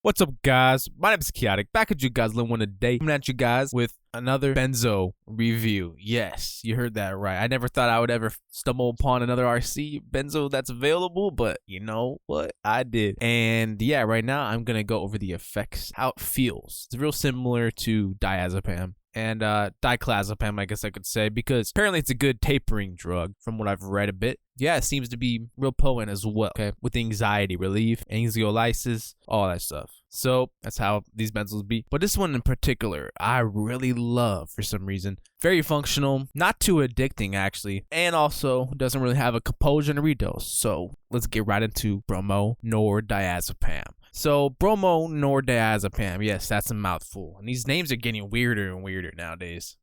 What's up, guys? My name is KhaoticK, back at you guys one today, coming at you guys with another benzo review. Yes, you heard that right. I never thought I would ever stumble upon another RC benzo that's available, but you know what? I did. And yeah, right now I'm gonna go over the effects, how it feels. It's real similar to diazepam and diclazepam, I guess I could say, because apparently it's a good tapering drug from what I've read a bit. Yeah, it seems to be real potent as well, okay, with anxiety relief, anxiolysis, all that stuff. So that's how these benzos be. But this one in particular, I really love for some reason. Very functional, not too addicting actually, and also doesn't really have a compulsion or redose. So let's get right into Bromonordiazepam. So Bromonordiazepam, yes, that's a mouthful. And these names are getting weirder and weirder nowadays.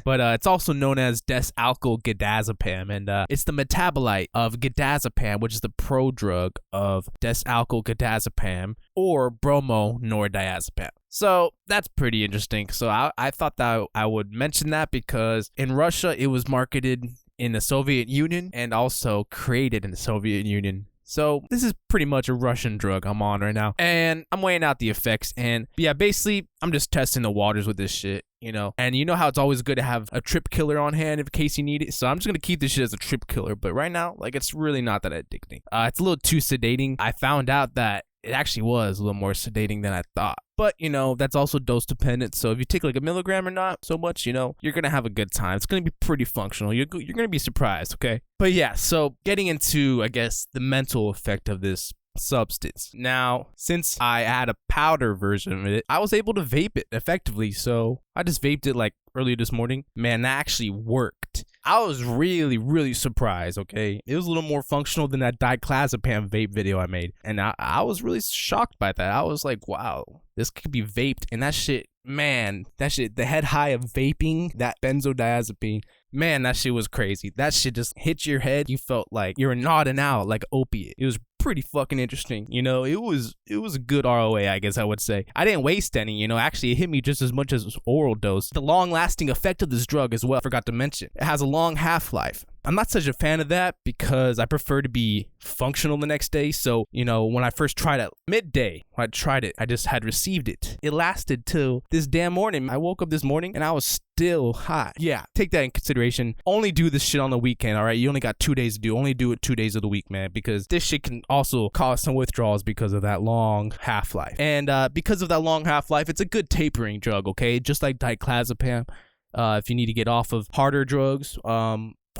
But it's also known as Desalkylgidazepam, and it's the metabolite of gidazepam, which is the prodrug of Desalkylgidazepam or Bromonordiazepam. So that's pretty interesting. So I thought that I would mention that because in Russia it was marketed in the Soviet Union and also created in the Soviet Union. So this is pretty much a Russian drug I'm on right now. And I'm weighing out the effects. And yeah, basically, I'm just testing the waters with this shit, you know. And you know how it's always good to have a trip killer on hand in case you need it. So I'm just going to keep this shit as a trip killer. But right now, like, it's really not that addicting. It's a little too sedating. I found out that it actually was a little more sedating than I thought. But, you know, that's also dose dependent. So if you take like a milligram or not so much, you know, you're going to have a good time. It's going to be pretty functional. You're going to be surprised, okay? But yeah, so getting into, I guess, the mental effect of this substance. Now, since I had a powder version of it, I was able to vape it effectively. So I just vaped it like earlier this morning. Man, that actually worked. I was really surprised, okay? It was a little more functional than that diclazepam vape video I made. And I was really shocked by that. I was like, wow, this could be vaped. And that shit, man, that shit, the head high of vaping, that benzodiazepine, man, that shit was crazy. That shit just hit your head. You felt like you were nodding out like opiate. It was pretty fucking interesting. You know, it was a good ROA, I guess I would say. I didn't waste any, you know. Actually, it hit me just as much as oral dose. The long-lasting effect of this drug as well, I forgot to mention. It has a long half-life. I'm not such a fan of that because I prefer to be functional the next day. So, you know, when I first tried it midday, when I tried it, I just had received it. It lasted till this damn morning. I woke up this morning and I was still high. Yeah, take that in consideration. Only do this shit on the weekend, all right? You only got 2 days to do. Only do it 2 days of the week, man, because this shit can also cause some withdrawals because of that long half-life. And because of that long half-life, it's a good tapering drug, okay? Just like diclazepam. If you need to get off of harder drugs,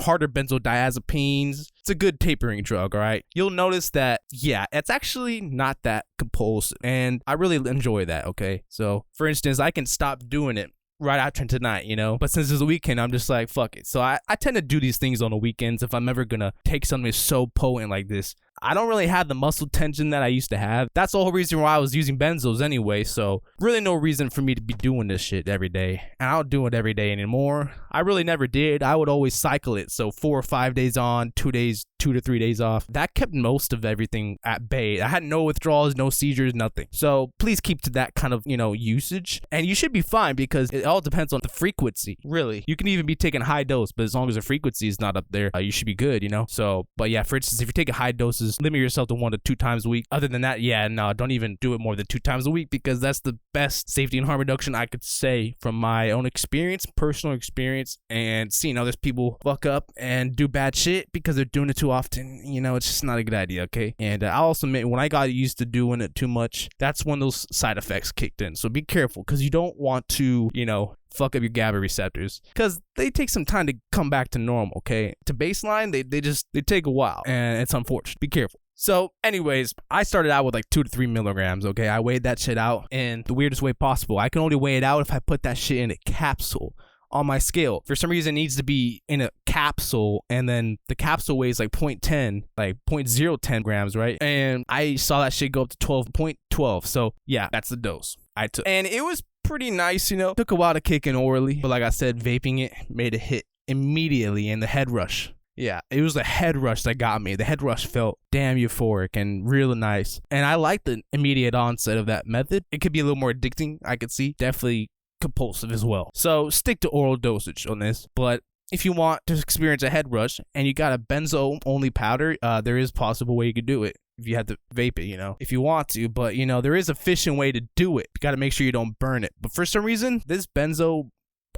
harder benzodiazepines, it's a good tapering drug, all right? You'll notice that, yeah, it's actually not that compulsive, and I really enjoy that, okay? So, for instance, I can stop doing it right after tonight, you know? But since it's a weekend, I'm just like, fuck it. So I tend to do these things on the weekends if I'm ever gonna take something so potent like this. I don't really have the muscle tension that I used to have. That's the whole reason why I was using benzos anyway, so really no reason for me to be doing this shit every day. And I don't do it every day anymore. I really never did. I would always cycle it, so 4 or 5 days on, 2 to 3 days off. That kept most of everything at bay. I had no withdrawals, no seizures, nothing. So please keep to that kind of, you know, usage. And you should be fine because it all depends on the frequency, really. You can even be taking high dose, but as long as the frequency is not up there, you should be good, you know? So, but yeah, for instance, if you're taking high doses, limit yourself to 1 to 2 times a week. Other than that, yeah, no, don't even do it more than 2 times a week because that's the best safety and harm reduction I could say from my own experience, personal experience, and seeing other people fuck up and do bad shit because they're doing it too often. You know, it's just not a good idea, okay? And I also admit, when I got used to doing it too much, that's when those side effects kicked in. So be careful because you don't want to, you know, fuck up your GABA receptors because they take some time to come back to normal, okay? To baseline, they take a while, and it's unfortunate. Be careful. So anyways, I started out with like 2 to 3 milligrams, okay? I weighed that shit out in the weirdest way possible. I can only weigh it out if I put that shit in a capsule on my scale. For some reason, it needs to be in a capsule, and then the capsule weighs like 0.10 grams, right? And I saw that shit go up to 12.12. So yeah, that's the dose I took. And it was pretty nice, you know? Took a while to kick in orally, but like I said, vaping it made a hit immediately in the head rush. Yeah, it was the head rush that got me. The head rush felt damn euphoric and really nice. And I like the immediate onset of that method. It could be a little more addicting, I could see. Definitely compulsive as well. So stick to oral dosage on this. But if you want to experience a head rush and you got a benzo-only powder, there is a possible way you could do it. if you have to vape it, if you want to. But, there is an efficient way to do it. You got to make sure you don't burn it. But for some reason, this benzo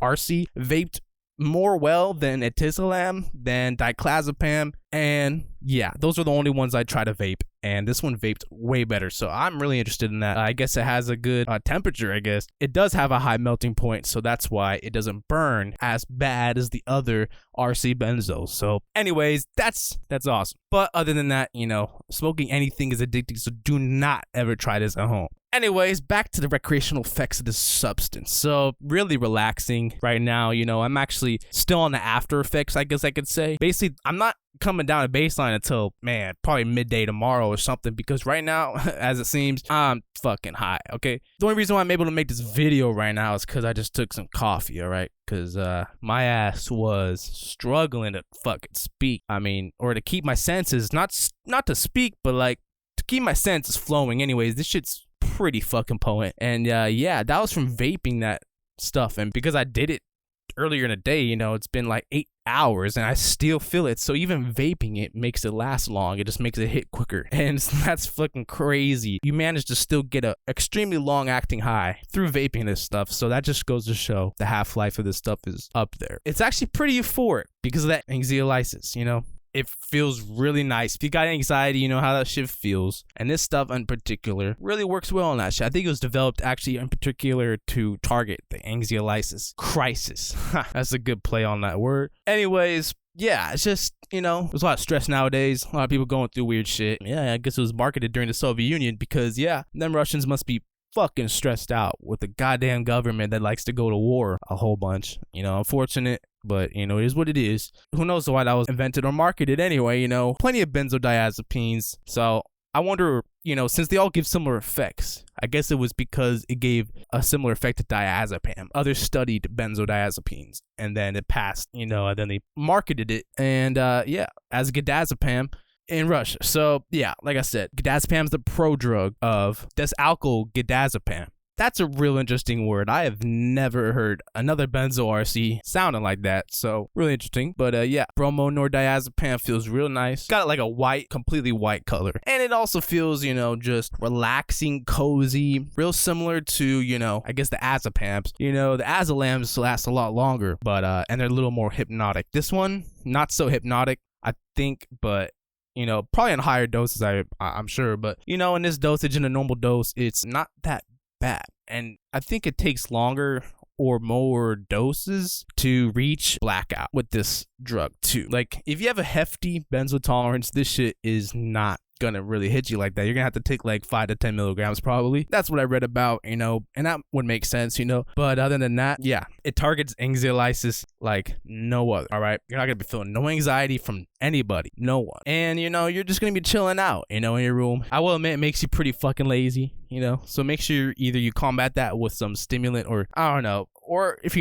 RC vaped more well than etizolam, than diclazepam, and yeah, those are the only ones I try to vape, and this one vaped way better, so I'm really interested in that. I guess it has a good temperature. I guess it does have a high melting point, so that's why it doesn't burn as bad as the other RC benzos. So anyways, that's awesome. But other than that, smoking anything is addicting, so do not ever try this at home. Anyways, back to the recreational effects of this substance. So really relaxing right now. I'm actually still on the after effects, I guess I could say. Basically, I'm not coming down to baseline until, probably midday tomorrow or something, because right now, as it seems, I'm fucking high, okay? The only reason why I'm able to make this video right now is because I just took some coffee, all right? Because my ass was struggling to fucking speak. Or to keep my senses, not to speak, but like to keep my senses flowing. Anyways, this shit's pretty fucking potent. And yeah, that was from vaping that stuff. And because I did it earlier in the day, it's been like 8 hours and I still feel it. So even vaping it makes it last long. It just makes it hit quicker. And that's fucking crazy. You manage to still get a extremely long acting high through vaping this stuff. So that just goes to show the half-life of this stuff is up there. It's actually pretty euphoric because of that anxiolysis, It feels really nice. If you got anxiety, you know how that shit feels. And this stuff in particular really works well on that shit. I think it was developed actually in particular to target the anxiolysis crisis. That's a good play on that word. Anyways, yeah, it's just, there's a lot of stress nowadays. A lot of people going through weird shit. Yeah, I guess it was marketed during the Soviet Union because, yeah, them Russians must be fucking stressed out with the goddamn government that likes to go to war a whole bunch. Unfortunate. But, it is what it is. Who knows why that was invented or marketed anyway, Plenty of benzodiazepines. So I wonder, since they all give similar effects, I guess it was because it gave a similar effect to diazepam. Others studied benzodiazepines and then it passed, and then they marketed it. And yeah, as gidazepam in Russia. So yeah, like I said, gidazepam is the prodrug of Desalkylgidazepam. That's a real interesting word. I have never heard another benzo RC sounding like that. So really interesting. But yeah, Bromonordiazepam feels real nice. Got like a white, completely white color. And it also feels, just relaxing, cozy, real similar to, I guess the azepams. The azalams last a lot longer, but and they're a little more hypnotic. This one, not so hypnotic, I think, but probably in higher doses, I'm sure. But, in this dosage, in a normal dose, it's not that bad. And I think it takes longer or more doses to reach blackout with this drug too. Like if you have a hefty benzo tolerance, this shit is not gonna really hit you like that. You're gonna have to take like 5 to 10 milligrams probably. That's what I read about, and that would make sense, But other than that, yeah, it targets anxiolysis like no other. All right, you're not gonna be feeling no anxiety from anybody, no one, and you're just gonna be chilling out, in your room. I will admit it makes you pretty fucking lazy, So make sure either you combat that with some stimulant, or I don't know, or if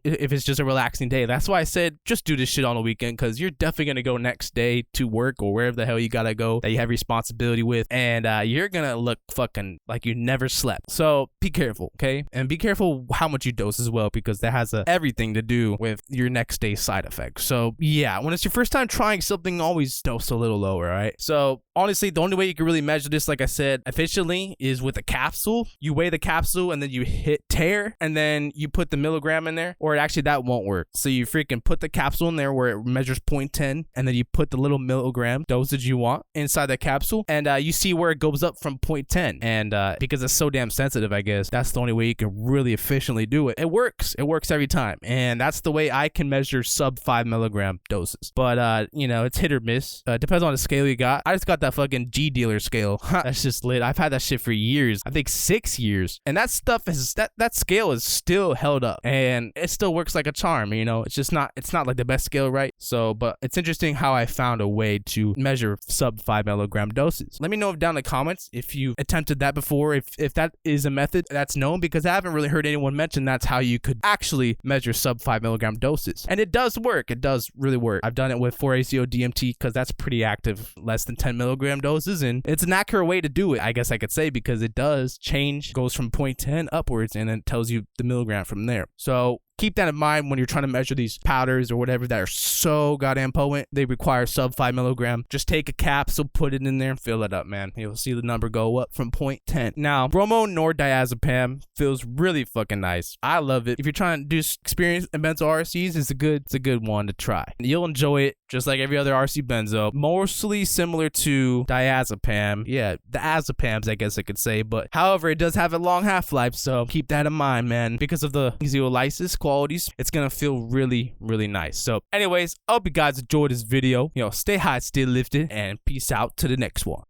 if it's just a relaxing day. That's why I said just do this shit on the weekend, because you're definitely going to go next day to work or wherever the hell you got to go that you have responsibility with, and you're going to look fucking like you never slept. So be careful, okay? And be careful how much you dose as well, because that has everything to do with your next day's side effects. So yeah, when it's your first time trying something, always dose a little lower, all right? So honestly, the only way you can really measure this, like I said, efficiently is with a capsule. You weigh the capsule and then you hit tear, and then you put the milligram in there, or actually that won't work. So you freaking put the capsule in there where it measures 0.10, and then you put the little milligram dosage you want inside the capsule, and you see where it goes up from 0.10. And because it's so damn sensitive, I guess that's the only way you can really efficiently do it. It works every time, and that's the way I can measure sub 5 milligram doses. But it's hit or miss. Depends on the scale you got. I just got that fucking G dealer scale. That's just lit. I've had that shit for years. I think 6 years, and that stuff is that scale is still held up, and it still works like a charm. It's just not like the best scale, right? So, but it's interesting how I found a way to measure sub 5 milligram doses. Let me know down in the comments if you attempted that before, if that is a method that's known, because I haven't really heard anyone mention that's how you could actually measure sub 5 milligram doses. And it does work. It does really work. I've done it with 4-ACO DMT because that's pretty active, less than 10 milligram doses, and it's an accurate way to do it, I guess I could say, because it does change, goes from 0.10 upwards, and then tells you the milligram from there. So keep that in mind when you're trying to measure these powders or whatever that are so goddamn potent. They require sub 5 milligram. Just take a capsule, put it in there, and fill it up, man. You'll see the number go up from 0.10. Now, Bromonordiazepam feels really fucking nice. I love it. If you're trying to do experience in benzo RCs, it's a good one to try. You'll enjoy it just like every other RC benzo. Mostly similar to diazepam. Yeah, the azepams, I guess I could say. But however, it does have a long half-life, so keep that in mind, man. Because of the zeolysis qualities, it's gonna feel really, really nice. So anyways, I hope you guys enjoyed this video. Stay high, stay lifted, and peace out to the next one.